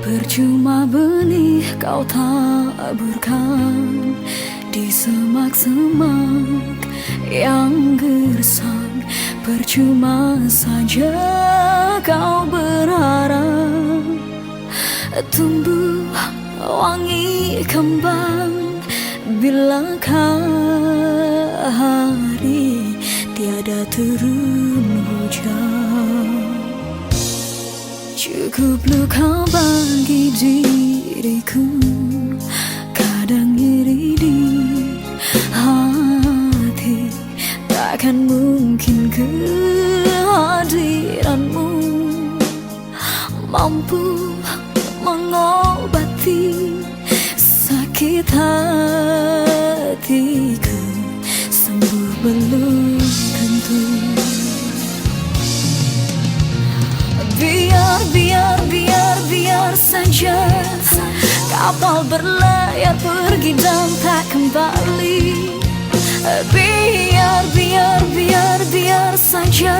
Percuma benih kau taburkan di semak-semak yang gersang. Percuma saja kau berharap tumbuh wangi kembang bilakah hari tiada turun hujan. Cukup luka bagi diriku, kadang iri di hati. Takkan mungkin kehadiranmu mampu mengobati sakit hatiku. Sembuh belum tentu. Biar saja kapal berlayar pergi dan tak kembali. Biar saja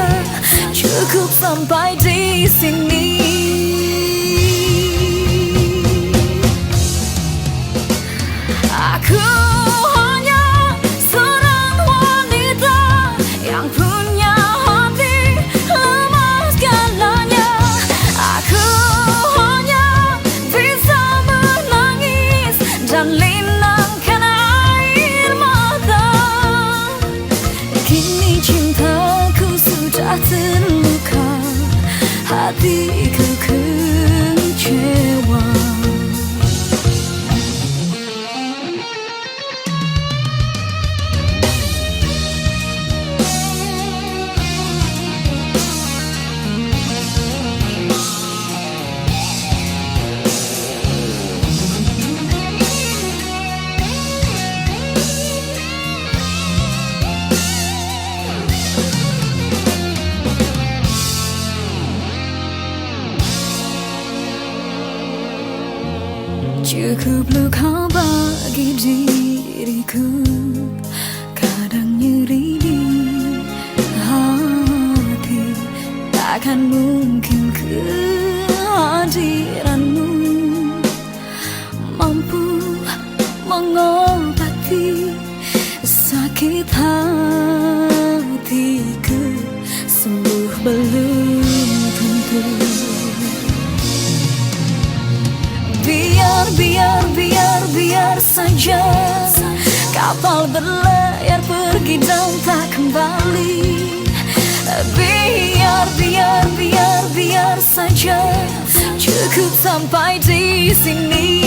cukup sampai di sini. Aku hanya seorang wanita yang punya hati lemah segalanya. Aku hanya bisa menangis dan linangkan air mata. Kini cintaku sudah terluka, hatiku kecewa. Cukup luka bagi diriku, kadang nyeri di hati. Takkan mungkin kehadiranmu mampu mengobati sakit hatiku. Sembuh belum tentu. Biar saja kapal berlayar pergi dan tak kembali. Biar saja cukup sampai di sini.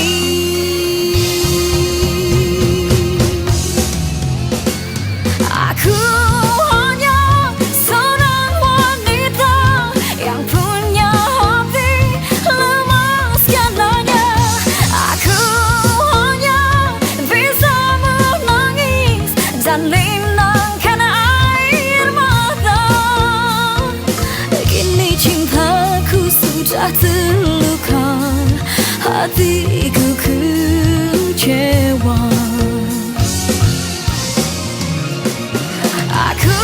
Aku hanya seorang wanita yang punya hati lemah segalanya. Aku hanya bisa menangis dan linangkan air mata. Kini cintaku sudah terluka, hatiku kecewa. Aku